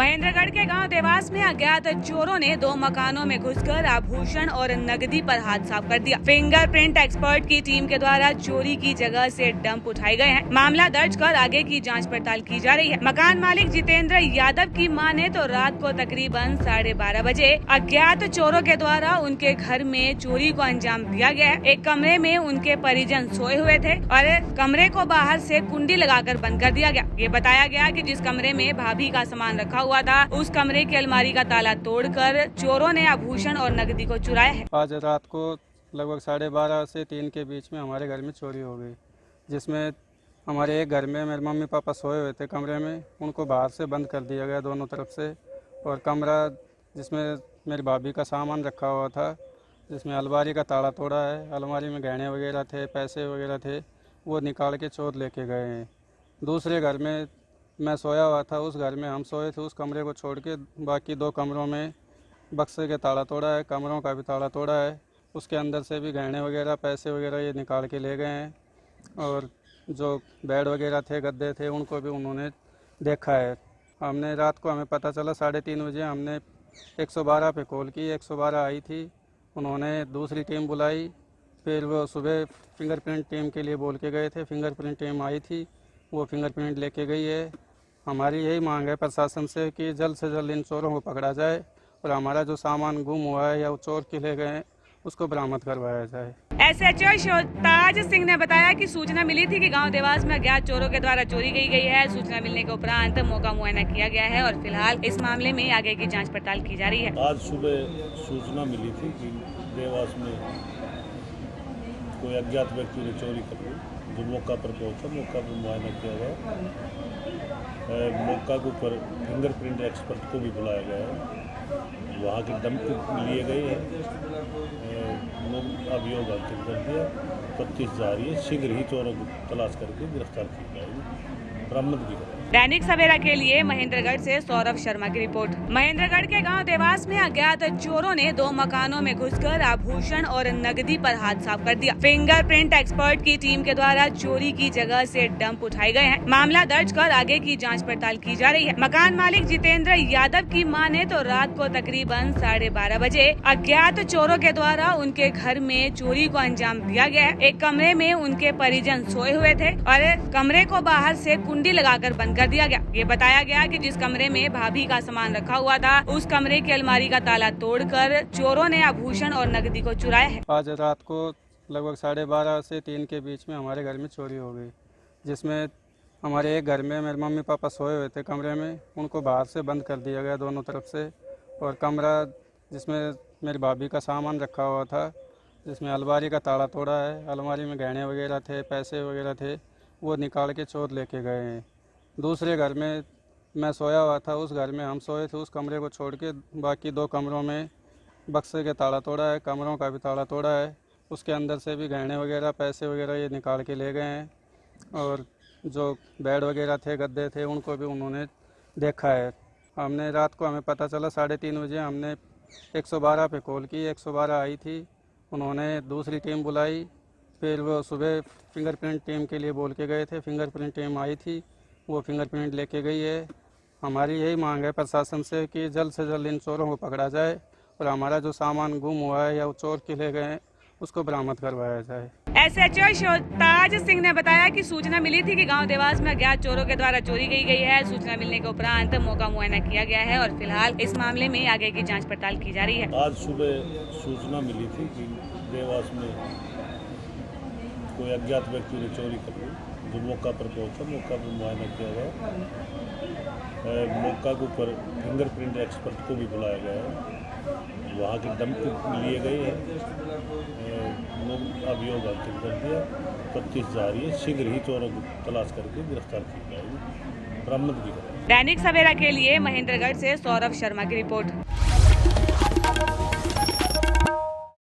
महेंद्रगढ़ के गांव देवास में अज्ञात चोरों ने 2 मकानों में घुसकर आभूषण और नकदी पर हाथ साफ कर दिया। फिंगरप्रिंट एक्सपर्ट की टीम के द्वारा चोरी की जगह से डंप उठाए गए हैं। मामला दर्ज कर आगे की जांच पड़ताल की जा रही है। मकान मालिक जितेंद्र यादव की माने तो रात को तकरीबन 12:30 बजे अज्ञात चोरों के द्वारा उनके घर में चोरी को अंजाम दिया गया है। एक कमरे में उनके परिजन सोए हुए थे और कमरे को बाहर से कुंडी लगाकर बंद कर दिया गया। ये बताया गया कि जिस कमरे में भाभी का सामान रखा हुआ था, उस कमरे की अलमारी का ताला तोड़कर चोरों ने आभूषण और नकदी को चुराया है। आज रात को लगभग 12:30 से 3 के बीच में हमारे घर में चोरी हो गई, जिसमें हमारे एक घर में मेरे मम्मी पापा सोए हुए थे कमरे में, उनको बाहर से बंद कर दिया गया दोनों तरफ से। और कमरा जिसमें मेरी भाभी का सामान रखा हुआ था, जिसमें अलमारी का ताला तोड़ा है, अलमारी में गहने वगैरह थे, पैसे वगैरह थे, वो निकाल के चोर लेके गए हैं। दूसरे घर में मैं सोया हुआ था, उस घर में हम सोए थे, उस कमरे को छोड़ के बाकी 2 कमरों में बक्से के ताला तोड़ा है, कमरों का भी ताला तोड़ा है। उसके अंदर से भी गहने वगैरह, पैसे वगैरह ये निकाल के ले गए हैं। और जो बेड वगैरह थे, गद्दे थे, उनको भी उन्होंने देखा है। हमने रात को हमें पता चला 3:30 बजे हमने 112 पे कॉल की, 112 आई थी, उन्होंने दूसरी टीम बुलाई। फिर वो सुबह फिंगरप्रिंट टीम के लिए बोल के गए थे, फिंगरप्रिंट टीम आई थी, वो फिंगरप्रिंट लेके गई है। हमारी यही मांग है प्रशासन से कि जल्द से जल्द इन चोरों को पकड़ा जाए और हमारा जो सामान गुम हुआ है या वो चोर के ले गए हैं उसको बरामद करवाया जाए। SHO शोताज सिंह ने बताया कि सूचना मिली थी कि गांव देवास में अज्ञात चोरों के द्वारा चोरी की गई है। सूचना मिलने के उपरांत मौका मुआयना किया गया है और फिलहाल इस मामले में आगे की जांच पड़ताल की जा रही है। आज सुबह सूचना मिली थी कि देवास में कोई अज्ञात व्यक्ति ने चोरी कर ली। जो मौका पर पहुंचा, मौका पर मुआयना किया गया। मौका के ऊपर फिंगरप्रिंट एक्सपर्ट को भी बुलाया गया है, वहाँ के डंप लिए गए हैं। अभियोग अंकित कर दिया, तफ्तीश जारी है। शीघ्र ही चोरों को तलाश करके गिरफ्तार की जाएगी, बरामद भी करेंगे। दैनिक सवेरा के लिए महेंद्रगढ़ से सौरभ शर्मा की रिपोर्ट। महेंद्रगढ़ के गांव देवास में अज्ञात चोरों ने 2 मकानों में घुसकर आभूषण और नकदी पर हाथ साफ कर दिया। फिंगरप्रिंट एक्सपर्ट की टीम के द्वारा चोरी की जगह से डंप उठाए गए हैं। मामला दर्ज कर आगे की जांच पड़ताल की जा रही है। मकान मालिक जितेंद्र यादव की माने तो रात को तकरीबन 12:30 बजे अज्ञात चोरों के द्वारा उनके घर में चोरी को अंजाम दिया गया है। एक कमरे में उनके परिजन सोए हुए थे और कमरे को बाहर से कुंडी लगाकर बंद कर दिया गया। ये बताया गया कि जिस कमरे में भाभी का सामान रखा हुआ था, उस कमरे की अलमारी का ताला तोड़कर चोरों ने आभूषण और नकदी को चुराया है। आज रात को लगभग 12:30 से 3 के बीच में हमारे घर में चोरी हो गई, जिसमें हमारे एक घर में मेरे मम्मी पापा सोए हुए थे कमरे में, उनको बाहर से बंद कर दिया गया दोनों तरफ से। और कमरा जिसमें मेरी भाभी का सामान रखा हुआ था, जिसमें अलमारी का ताला तोड़ा है, अलमारी में गहने वगैरह थे, पैसे वगैरह थे, वो निकाल के चोर लेके गए हैं। दूसरे घर में मैं सोया हुआ था, उस घर में हम सोए थे, उस कमरे को छोड़ के बाकी 2 कमरों में बक्से के ताला तोड़ा है, कमरों का भी ताला तोड़ा है। उसके अंदर से भी गहने वगैरह, पैसे वगैरह ये निकाल के ले गए हैं। और जो बेड वगैरह थे, गद्दे थे, उनको भी उन्होंने देखा है। हमने रात को हमें पता चला 3:30 बजे हमने 112 पे कॉल की, 112 आई थी, उन्होंने दूसरी टीम बुलाई। फिर वो सुबह फिंगरप्रिंट टीम के लिए बोल के गए थे, फिंगरप्रिंट टीम आई थी, वो फिंगरप्रिंट लेके गई है। हमारी यही मांग है प्रशासन से कि जल्द से जल्द इन चोरों को पकड़ा जाए और हमारा जो सामान गुम हुआ है या वो चोर के ले गए हैं उसको बरामद करवाया जाए। SHO शोताज सिंह ने बताया कि सूचना मिली थी कि गांव देवास में अज्ञात चोरों के द्वारा चोरी की गई है। सूचना मिलने के उपरांत मौका मुआयना किया गया है और फिलहाल इस मामले में आगे की जांच पड़ताल की जा रही है। आज सुबह सूचना मिली थी कि देवास में कोई अज्ञात व्यक्ति ने चोरी कर ली। जो मौका पर पहुंचा, मौका पर मुआयना किया गया। मौका के ऊपर फिंगरप्रिंट एक्सपर्ट को भी बुलाया गया है, वहाँ के डंप लिए गए हैं। अभियोग अंकित कर दिया, तफ्तीश जारी है। शीघ्र ही चोरों को तलाश करके गिरफ्तार की जाएगी, बरामद भी करेंगे। दैनिक सवेरा के लिए महेंद्रगढ़ से सौरभ शर्मा की रिपोर्ट।